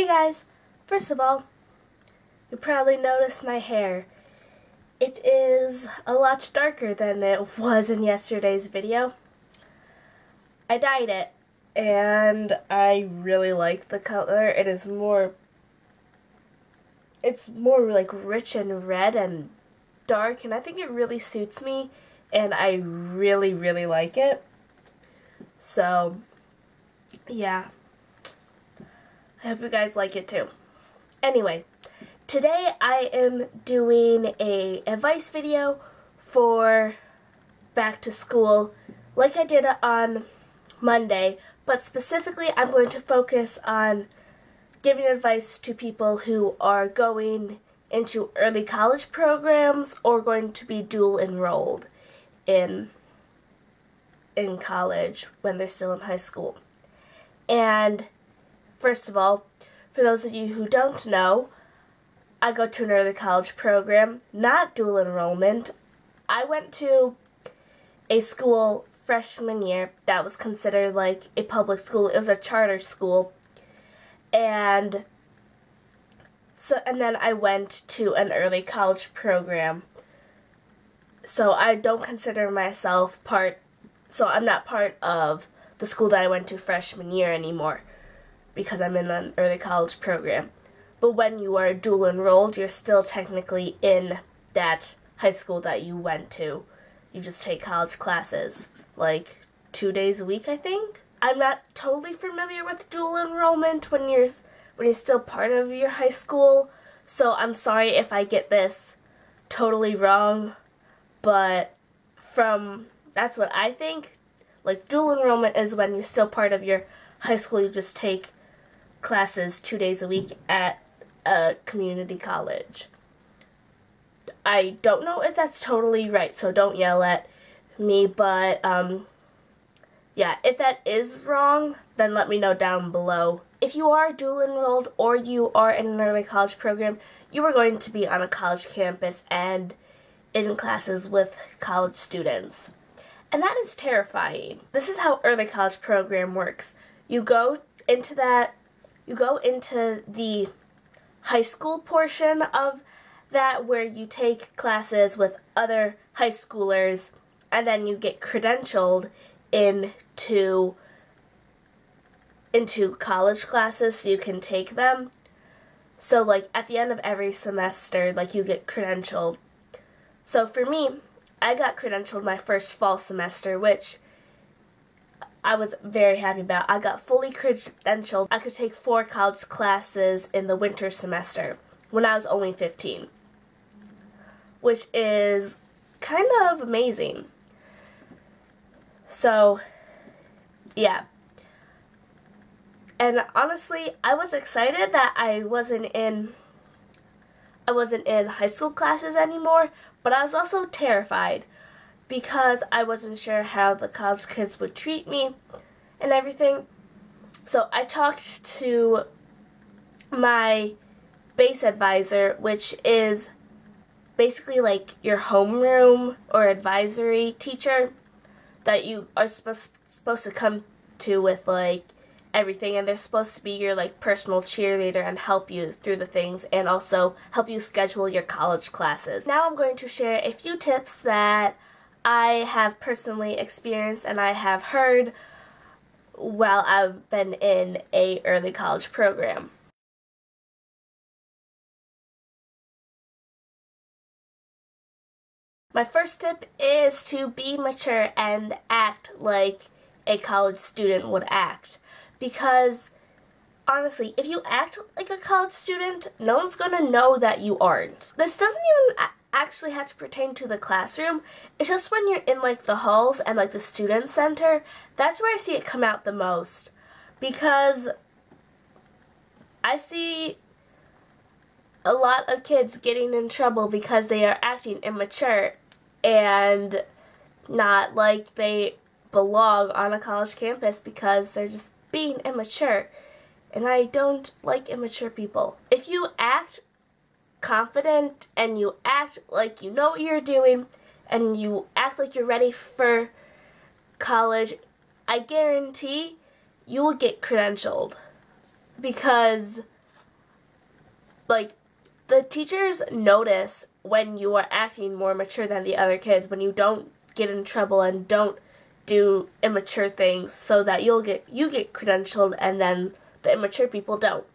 Hey guys! First of all, you probably noticed my hair. It is a lot darker than it was in yesterday's video. I dyed it, and I really like the color. It's more like rich and red and dark, and I think it really suits me, and I really like it. So, yeah. I hope you guys like it too. Anyway, today I am doing a advice video for back to school like I did on Monday, but specifically I'm going to focus on giving advice to people who are going into early college programs or going to be dual enrolled in college when they're still in high school. And first of all, for those of you who don't know, I go to an early college program, not dual enrollment. I went to a school freshman year that was considered like a public school. It was a charter school. And then I went to an early college program. So I don't consider myself I'm not part of the school that I went to freshman year anymore, because I'm in an early college program. But when you are dual enrolled, you're still technically in that high school that you went to. You just take college classes, like 2 days a week, I think. I'm not totally familiar with dual enrollment when you're still part of your high school, so I'm sorry if I get this totally wrong, but that's what I think. Like, dual enrollment is when you're still part of your high school, you just take classes 2 days a week at a community college. I don't know if that's totally right, so don't yell at me, but yeah, if that is wrong, then let me know down below. If you are dual enrolled or you are in an early college program, you are going to be on a college campus and in classes with college students. And that is terrifying. This is how early college program works. You go into the high school portion of that, where you take classes with other high schoolers, and then you get credentialed into college classes so you can take them. So like at the end of every semester, like, you get credentialed. So for me, I got credentialed my first fall semester, which I was very happy about. I got fully credentialed. I could take 4 college classes in the winter semester when I was only 15, which is kind of amazing. So, yeah. And honestly, I was excited that I wasn't in high school classes anymore, but I was also terrified because I wasn't sure how the college kids would treat me and everything. So I talked to my base advisor, which is basically like your homeroom or advisory teacher that you are supposed to come to with like everything, and they're supposed to be your like personal cheerleader and help you through the things and also help you schedule your college classes. Now I'm going to share a few tips that I have personally experienced and I have heard while I've been in a early college program. My first tip is to be mature and act like a college student would act. Because, honestly, if you act like a college student, no one's going to know that you aren't. This doesn't even actually have to pertain to the classroom. It's just when you're in, like, the halls and, like, the student center. That's where I see it come out the most. Because I see a lot of kids getting in trouble because they are acting immature and not like they belong on a college campus because they're just being immature, and I don't like immature people. If you act confident and you act like you know what you're doing and you act like you're ready for college, I guarantee you will get credentialed, because like, the teachers notice when you are acting more mature than the other kids, when you don't get in trouble and don't do immature things, so that you get credentialed and then the immature people don't.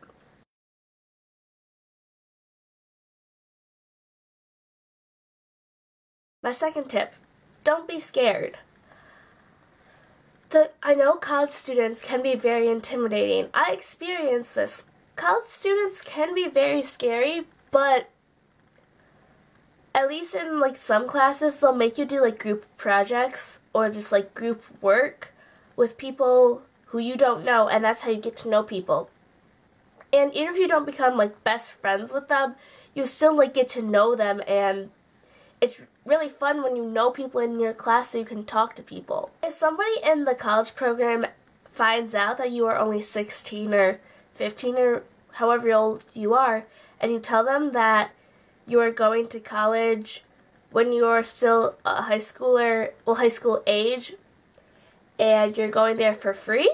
My second tip, don't be scared. I know college students can be very intimidating. I experienced this. College students can be very scary, but at least in like some classes, they'll make you do like group projects or just like group work with people who you don't know, and that's how you get to know people. And even if you don't become like best friends with them, you still like get to know them, and it's really fun when you know people in your class so you can talk to people. If somebody in the college program finds out that you are only 16 or 15 or however old you are, and you tell them that you are going to college when you are still a high schooler, well, high school age, and you're going there for free,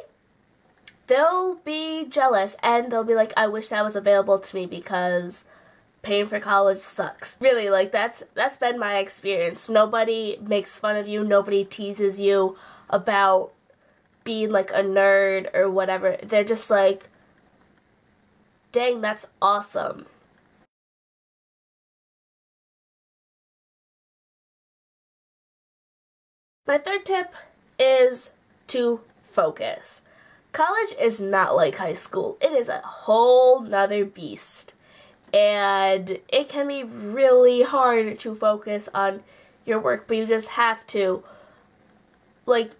they'll be jealous, and they'll be like, I wish that was available to me because paying for college sucks. Really, like, that's been my experience. Nobody makes fun of you, nobody teases you about being like a nerd or whatever. They're just like, dang, that's awesome. My third tip is to focus. College is not like high school. It is a whole nother beast. And it can be really hard to focus on your work, but you just have to. Like,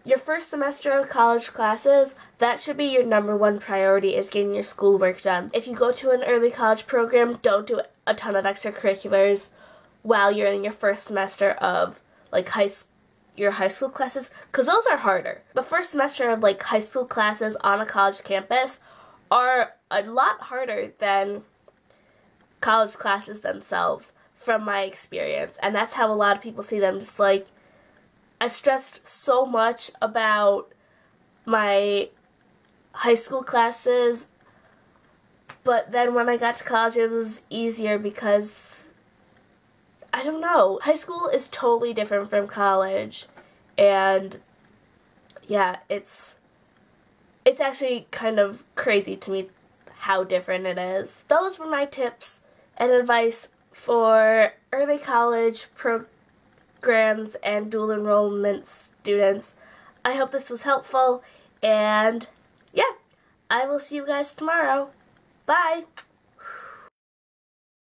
your first semester of college classes, that should be your #1 priority, is getting your schoolwork done. If you go to an early college program, don't do a ton of extracurriculars while you're in your first semester of like your high school classes, because those are harder. The first semester of like high school classes on a college campus are a lot harder than college classes themselves, from my experience, and that's how a lot of people see them. Just like, I stressed so much about my high school classes, but then when I got to college it was easier because, I don't know, high school is totally different from college, and yeah, it's actually kind of crazy to me how different it is. Those were my tips and advice for early college programs and dual enrollment students. I hope this was helpful, and yeah, I will see you guys tomorrow. Bye!